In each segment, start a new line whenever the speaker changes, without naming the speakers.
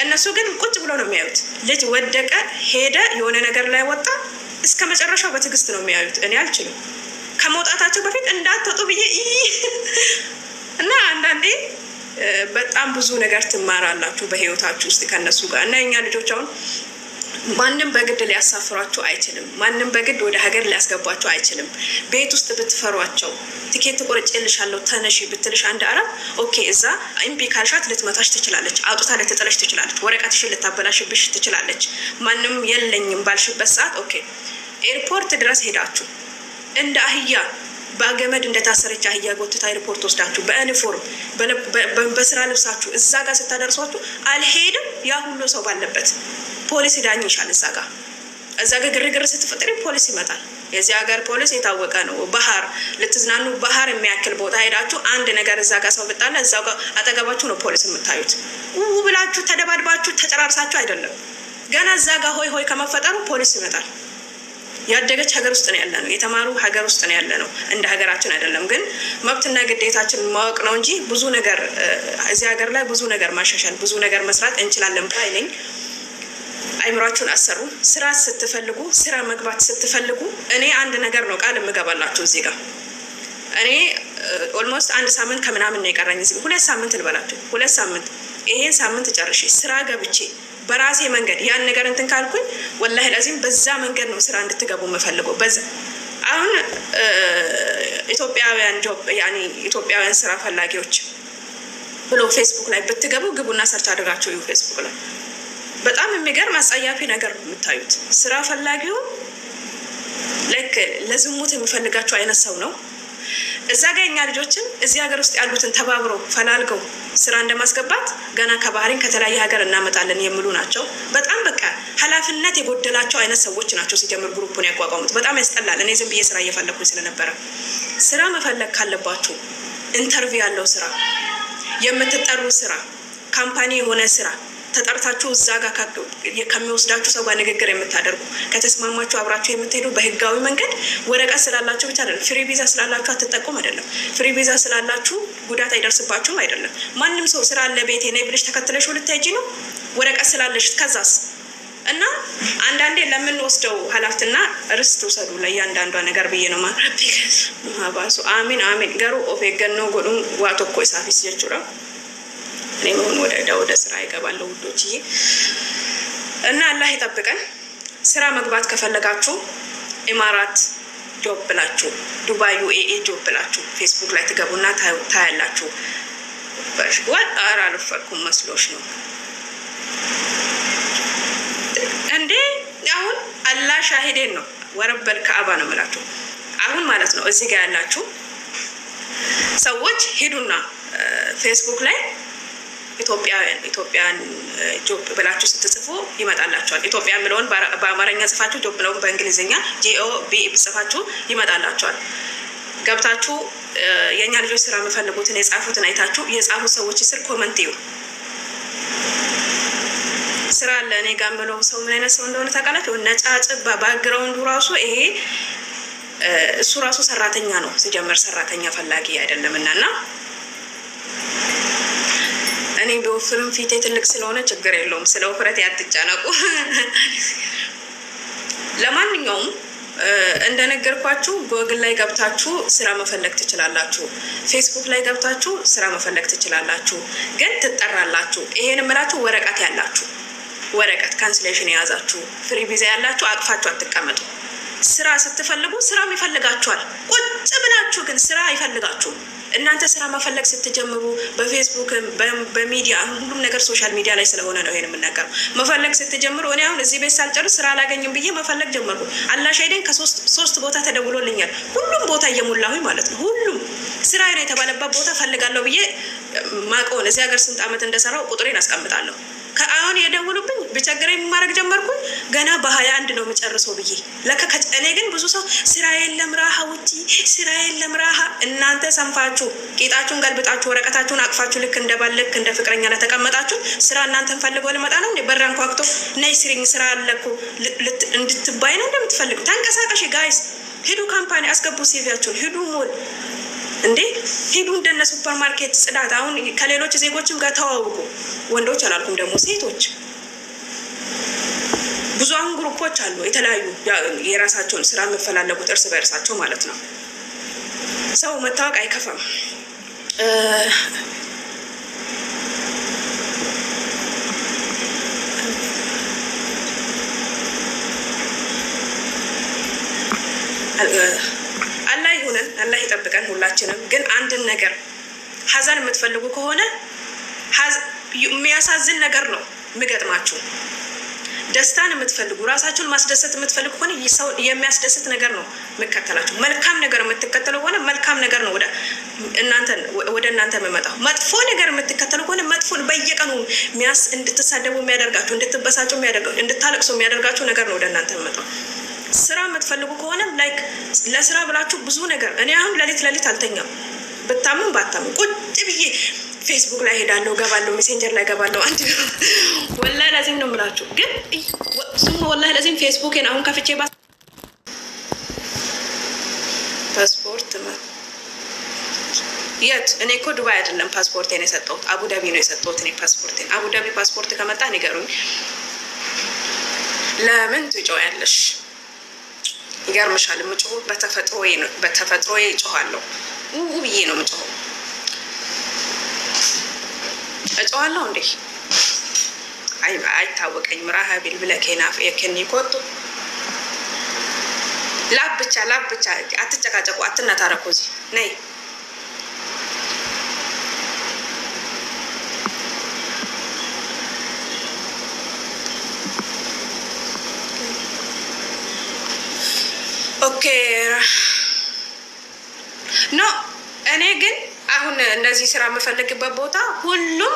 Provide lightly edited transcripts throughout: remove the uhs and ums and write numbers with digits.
እነሱ ግን ቁጭ ብሎ ነው የሚያዩት ልጅ ወደቀ ሄደ የሆነ ነገር ላይ ወጣ እስከ መጨረሻው በትግስት ነው የሚያዩት እኔ አልችልም ከመውጣታቸው በፊት እንዳትወጡ ብዬ እና አንዳንዴ በጣም ብዙ ነገር ትማራላችሁ በህይወታችሁ ውስጥ ከነሱ ጋር እና የኛ ልጆች አሁን ማንንም በግድ ሊያሳፍሯቸው አይችልም ማንንም በግድ ወደ ሀገር ሊያስገባቸው አይችልም ቤት ውስጥ ብትፈሯቸው ትኬት ቆርጬልሻለሁ ተነሺ ብትልሽ አንድ አረብ ኦኬ እዛ እምቢ ካልሻት ልትመታሽ ትችላለች አውጥታ ልትጥለሽ ትችላለች ወረቀትሽን ልታበላሽብሽ ትችላለች ማንንም የለኝም ባልሽበት ሰዓት ኦኬ ኤርፖርት ድረስ ሄዳችሁ እንደ አህያ ባገመድ እንደታሰረች አህያ ጎትታ ኤርፖርት ወስዳችሁ በዩኒፎርም በስራ ልብሳችሁ እዛ ጋር ስታደርሷችሁ አልሄድም ያ ሁሉ ሰው ባለበት ፖሊስ ዳኝሻል እዛ ጋር ግርግር ስትፈጥሪ ፖሊስ ይመጣል የዚህ ሀገር ፖሊስ የታወቀ ነው ባህር ልትዝናኑ ባህር የሚያክል ቦታ ሄዳችሁ አንድ ነገር እዛ ጋር ሰው ብጣላ እዛው ጋር አጠገባችሁ ነው ፖሊስ የምታዩት ብላችሁ ተደባድባችሁ ተጨራርሳችሁ አይደለም ገና እዛ ጋር ሆይ ሆይ ከመፈጠሩ ፖሊስ ይመጣል ያደገች ሀገር ውስጥ ነው ያለነው የተማሩ ሀገር ውስጥ ነው ያለነው እንደ ሀገራችን አይደለም ግን መብትና ግዴታችን ማወቅ ነው እንጂ ብዙ ነገር እዚህ ሀገር ላይ ብዙ ነገር ማሻሻል ብዙ ነገር መስራት እንችላለን ባይነኝ አይምራችሁን አሰሩ ስራ ስትፈልጉ ስራ መግባት ስትፈልጉ እኔ አንድ ነገር ነው ቃል መገባላችሁ እዚህ ጋር እኔ ኦልሞስት አንድ ሳምንት ከምናምን ነው የቀረኝ እዚህ 2 ሳምንት ልበላችሁ 2 ሳምንት ይሄን ሳምንት ጨርሼ ስራ ገብቼ በራሴ መንገድ ያን ነገር እንትን ካልኩኝ ወላሂ ለዚህም በዛ መንገድ ነው ስራ እንድትገቡ መፈልገው በዛ አሁን ኢትዮጵያውያን ጆብ ያኒ ኢትዮጵያውያን ስራ ፈላጊዎች ብሎ ፌስቡክ ላይ ብትገቡ ግቡና ሰርች አድርጋችሁ እዩ ፌስቡክ ላይ በጣም የሚገርም አሳያፊ ነገር የምታዩት ስራ ፈላጊው ለክ ለዝሙት የሚፈልጋቸው አይነት ሰው ነው እዛ ጋር እኛ ልጆችን እዚህ ሀገር ውስጥ ያሉትን ተባብሮ ፈላልገው ስራ እንደማስገባት ገና ከባህሪን ከተለያየ ሀገር እናመጣለን የሚሉ ናቸው በጣም በቃ ኃላፊነት የጎደላቸው አይነት ሰዎች ናቸው ሲጀምር ግሩፑን ያቋቋሙት በጣም ያስጠላል እኔ ዝም ብዬ ስራ እየፈለኩኝ ስለነበረ ስራ መፈለግ ካለባችሁ ኢንተርቪው ያለው ስራ የምትጠሩ ስራ ካምፓኒ የሆነ ስራ ተጠርታችሁ እዛ ጋር ከሚወስዳችሁ ሰው ጋር ንግግር የምታደርጉ ከተስማማችሁ አብራችሁ የምትሄዱ በህጋዊ መንገድ ወረቀት ስላላችሁ ብቻ አይደለም ፍሪ ቪዛ ስላላችሁ አትጠቀሙ አይደለም ፍሪ ቪዛ ስላላችሁ ጉዳት አይደርስባችሁም አይደለም ማንንም ሰው ስራ አለ ቤቴ ነይ ብለሽ ተከትለሽ ልትሄጂ ነው ወረቀት ስላለሽ ከዛስ እና አንዳንዴ ለምን ወስደው ሐላፍትና ርስት ወሰዱ ለያንዳንዷ ነገር በየ ነው ማባሱ አሚን አሚን ገሩ ኦፌገኖ ጎዱን ዋቶኮ ኢሳፊስ ጀቹራ ለምን ወደ ስራ ይገባሉ ውዶችዬ እና አላህ ይጠብቀን ስራ መግባት ከፈለጋችሁ ኢማራት ጆብ ብላችሁ ዱባይ ዩኤኢ ጆብ ብላችሁ ፌስቡክ ላይ ትገቡና ታያላችሁ በሽዋል አራልፈኩም መስሎሽ ነው እንዴ አሁን አላህ ሻሂዴን ነው ወረበል ከአባ ነው ማለት አሁን ማለት ነው እዚህ ጋር ያላችሁ ሰዎች ሄዱና ፌስቡክ ላይ ኢትዮጵያን ጆብ ብላችሁ ስትጽፉ ይመጣላችኋል ኢትዮጵያ ምለውን በአማርኛ ጽፋችሁ ጆብ ነው በእንግሊዘኛ JOB ጽፋችሁ ይመጣላችኋል ገብታችሁ የኛ ልጆች ስራ መፈልጉትን የጻፉትን አይታችሁ የጻፉት ሰዎች ስር ኮሜንት ይዩ ስራ ለኔ ጋር ምለው ሰው ምን አይነት ሰው እንደሆነ ታውቃላችሁ ነጫጭ ባክግራውንዱ ራሱ ይሄ እሱ ራሱ ሰራተኛ ነው ሲጀመር ሰራተኛ ፈላጊ አይደለምና እኔ በወፍርም ፊቴ ትልቅ ስለሆነ ችግር የለውም ስለው ፍረት ያትጫናቁ ለማንኛውም እንደነገርኳችሁ ጎግል ላይ ገብታችሁ ስራ መፈለግ ትችላላችሁ ፌስቡክ ላይ ገብታችሁ ስራ መፈለግ ትችላላችሁ ግን ትጠራላችሁ ይሄን መላችሁ ወረቀት ያላችሁ ወረቀት ካንስሌሽን ያዛችሁ ፍሪ ቪዛ ያላችሁ አቅፋችሁ አትቀመጡ ስራ ስትፈልጉ ስራ ይፈልጋችኋል ቁጭ ብላችሁ ግን ስራ አይፈልጋችሁ እናንተ ስራ መፈለግ ስትጀምሩ በፌስቡክ በሚዲያ ሁሉም ነገር ሶሻል ሚዲያ ላይ ስለሆነ ነው ይሄን የምናገረው መፈለግ ስትጀምሩ እኔ አሁን እዚህ ቤት ሳልጨርስ ስራ አላገኝም ብዬ መፈለግ ጀመርኩ አላህ ሻይደን ከሶስት ቦታ ተደውሎልኛል ሁሉም ቦታ እየሞላሁኝ ማለት ነው ሁሉም ስራ ነው የተባለበት ቦታ ፈልጋለሁ ብዬ ማቆን እዚህ ሀገር ስንት አመት እንደሰራው ቁጥሬን አስቀምጣለሁ ከአሁን የደውሉብኝ በቸገረኝ ማረግ ጀመርኩ ገና በ21 ነው መጨረሰው ብዬ ለከከኔ ግን ብዙ ሰው ስራ የለም ራሃ ውጪ ስራ የለም ራሃ እናንተ ሰንፋችሁ ቂጣችሁን ገልብጣችሁ ወረቀታችሁን አቅፋችሁ ልክ እንደባልክ እንደ ፍቅረኛ ለተቀመጣችሁ ስራ እናንተን ፈልገው ለመጣ ነው እንደ በራን ኳክቶ ነይ ስሪኝ ስራ አለኩ እንድትባይ ነው እንደምትፈልጉ ተንቀሳቀሽ ጋይስ ሄዱ ካምፓኒ አስገቡ ሲቪያችሁን ሄዱ ሞል እንዴ ሄዱ እንደነ ሱፐርማርኬት ጽዳት አሁን ከሌሎች ዜጎችም ጋር ተዋውቁ ወንዶች አላልኩም ደግሞ ሴቶች ብዙ አሁን ግሩፖች አሉ የተለያዩ የራሳቸውን ስራ መፈላለጉት እርስ በእርሳቸው ማለት ነው ሰው መታወቅ አይከፋም አላህ ይሁነን አላህ ይጠብቀን ሁላችንም ግን አንድን ነገር ሐዘን የምትፈልጉ ከሆነ የሚያሳዝን ነገር ነው የሚገጥማችሁ ደስታን የምትፈልጉ ራሳችሁን ማስደሰት የምትፈልጉ ከሆነ ይሰው የሚያስደስት ነገር ነው መከተላችሁ መልካም ነገር የምትከተሉ ከሆነ መልካም ነገር ነው ወደ እናንተ የሚመጣው መጥፎ ነገር የምትከተሉ ከሆነ መጥፎን በየቀኑ እንድትሳደቡ የሚያደርጋችሁ እንድትበሳጩ የሚያደርጋችሁ እንድታለቅሱ የሚያደርጋችሁ ነገር ነው ወደ እናንተ የሚመጣው ስራ የምትፈልጉ ከሆነ ላይክ ለስራ ብላችሁ ብዙ ነገር እኔ አሁን ለሊት አልተኛም በጣምም ባጣም ቁጭ ብዬ ፌስቡክ ላይ ሄዳለሁ ገባለሁ ሜሴንጀር ላይ ገባለሁ አንድ ወላሂ ለዚህም ነው የምላችሁ ግን ስሙ ወላሂ ለዚህም ፌስቡክን አሁን ከፍቼ ፓስፖርት የት እኔ እኮ ዱባይ አይደለም ፓስፖርቴን የሰጠሁት አቡዳቢ ነው የሰጠሁት እኔ ፓስፖርቴን አቡዳቢ ፓስፖርት ከመጣ ንገሩኝ ለምን ትጮያለሽ ይገርምሻል ምጮህ በተፈጥሮዬ እጮሃለሁ ብዬ ነው ምጮህ እጮሃለሁ እንዴ አይታወቀኝ ምራሃቢል ብለከናፍ የከኒ ኮቱ ላብ ብቻ አትጨቃጨቁ አትናታረኩዚ ነይ ኦኬ ኖ እኔ ግን አሁን እንደዚህ ስራ መፈልግበት ቦታ ሁሉም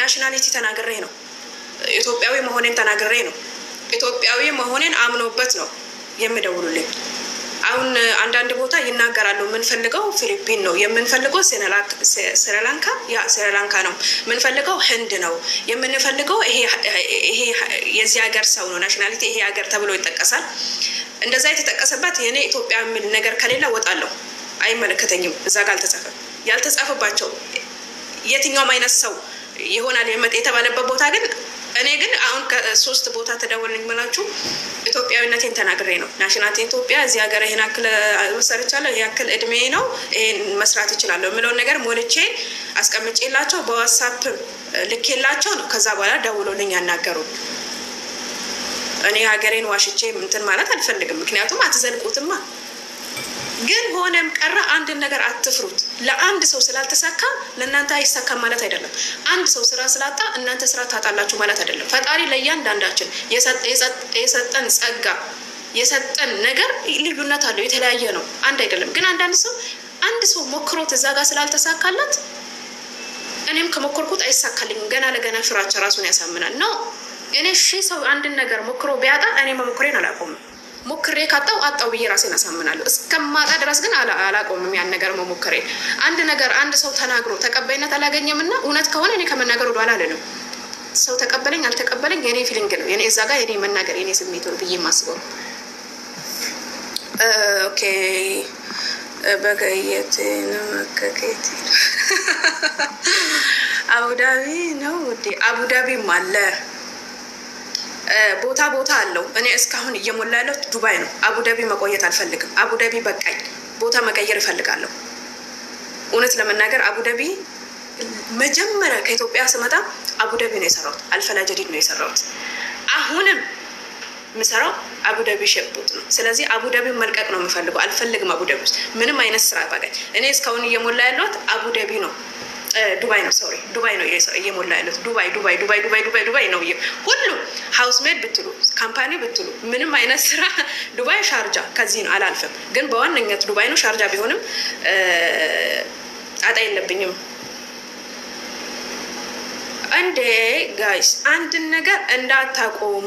ናሽናሊቲ ተናግሬ ነው ኢትዮጵያዊ መሆኔን ተናግሬ ነው ኢትዮጵያዊ መሆኔን አምኖበት ነው የምደውሉልኝ አሁን አንዳንድ ቦታ ይናገራሉ ምን ፈልገው ፊሊፒን ነው የምንፈልገው ስሪላንካ ነው ምን ፈልገው ህንድ ነው የምንፈልገው ይሄ የዚህ ሀገር ሰው ነው ናሽናሊቲ ይሄ ሀገር ተብሎ ይጠቀሳል እንደዛ የተጠቀሰበት የኔ ኢትዮጵያ ምን ነገር ከሌላ ወጣለሁ አይመለከተኝም እዛ ጋር ያልተጻፈባቸው የትኛውም አይነት ሰው ይሆናል የተባለበት ቦታ ግን እኔ ግን አሁን ከሶስት ቦታ ተደውልልኝ ማለት ኢትዮጵያዊነቴን ተናግሬ ነው ናሽናሊቲ ኢትዮጵያ እዚህ ሀገር ይሄን አክል ወሰርቻለሁ ያክል እድሜ ነው ይሄን መስራት ይችላል የሚለው ነገር ሞልቼ አስቀምጬላቸው በዋትስአፕ ልኬላቸው ነው ከዛ በኋላ ደውሎልኝ ያናገሩ እኔ ሀገሬን ዋሽቼ እንትን ማለት አልፈልግም ምክንያቱም አትዘልቁትማ ግን ሆነም ቀረ አንድ ነገር አትፍሩት ለአንድ ሰው ስላልተሳካ ለእናንተ አይሳካም ማለት አይደለም አንድ ሰው ስራ ስላጣ እናንተ ስራ ታጣላችሁ ማለት አይደለም ፈጣሪ ለእያንዳንዳችን የሰጠን ጸጋ የሰጠን ነገር ልዩነት አለው የተለያየ ነው አንድ አይደለም ግን አንድ ሰው ሞክሮት እዛ ጋር ስላልተሳካለት እኔም ከሞከርኩት አይሳካልኝም ገና ለገና ፍራቻ ራሱን ያሳምናል ነው እኔ ሰው አንድ ነገር ሞክሮ ቢያጣ እኔ መሞክሬን አላቆምም ሞክሬ አጣው ብዬ ራሴን አሳምናለሁ እስከማጣ ድረስ ግን አላቆምም ያን ነገር መሞክሬ አንድ ሰው ተናግሮ ተቀባይነት አላገኘምና እውነት ከሆነ እኔ ከመናገር ወደ ኋላ አልልም ሰው ተቀበለኝ አልተቀበለኝ የኔ ፊሊንግ ነው የኔ እዛ ጋር የኔ መናገር የኔ ስሜት ነው ብዬ ማስበው ኦኬ በገየት ነው መከከት አቡዳቢ ነው አቡዳቢ ማለ ቦታ አለው እኔ እስካሁን እየሞላለሁ ዱባይ ነው አቡዳቢ መቆየት አልፈልግም አቡዳቢ በቃኝ ቦታ መቀየር እፈልጋለሁ እውነት ለመናገር አቡዳቢ መጀመሪያ ከኢትዮጵያ ስመጣ አቡዳቢ ነው የሰራሁት አልፈላጀዲድ ነው የሰራሁት አሁንም ምሰራው አቡዳቢ ሸብጡት ነው ስለዚህ አቡዳቢ መልቀቅ ነው የምፈልገው አልፈልግም አቡዳቢ ምንም አይነት ስራ ባገኝ እኔ እስካሁን እየሞላለሁ አቡዳቢ ነው ዱባይ ነው ሶሪ ዱባይ ነው እየሞላ ያለው ዱባይ ነው ሁሉ ሃውስ ሜድ ብትሉ ካምፓኒ ብትሉ ምንም አይነት ስራ ዱባይ ሻርጃ ከዚህ ነው አላልፈም ግን በዋነኛነት ዱባይ ነው ሻርጃ ቢሆንም አጣ የለብኝም እንዴ ጋይስ አንድ ነገር እንዳታቆሙ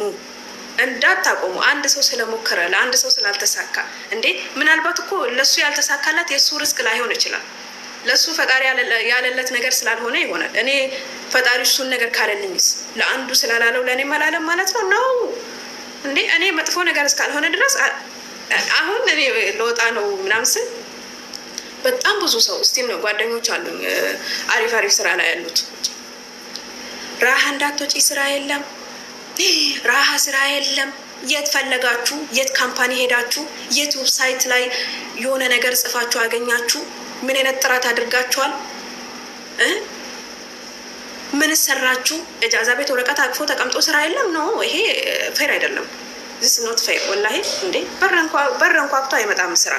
አንድ ሰው ስለሞከረ ለአንድ ሰው ስላልተሳካ እንዴ ምናልባት እኮ ለሱ ያልተሳካላት የሱ ሪስክ ላይሆን ይችላል ለሱ ፈጣሪ ያለለት ነገር ስላልሆነ ይሆናል እኔ ፈጣሪ እሱን ነገር ካለልኝስ ለአንዱ ስላላለው ለኔ ማላለም ማለት ነው እንዴ እኔ መጥፎ ነገር እስካልሆነ ድረስ አሁን እኔ ለወጣ ነው ምናምን በጣም ብዙ ሰው ስቲል ነው ጓደኞች አሉኝ አሪፍ ስራ ላይ ያሉት ራሃ እንዳትወጪ ስራ የለም ራሃ ስራ የለም የት ፈለጋችሁ የት ካምፓኒ ሄዳችሁ የት ዌብሳይት ላይ የሆነ ነገር ጽፋችሁ አገኛችሁ ምን አይነት ጥራት አድርጋችኋል ምን ሰራችሁ እጃዛ ቤት ወረቀት አቅፎ ተቀምጦ ስራ የለም ነው ይሄ ፌር አይደለም this is not fair ወላሂ እንዴ በረንኳ አቅቶ አይመጣም ስራ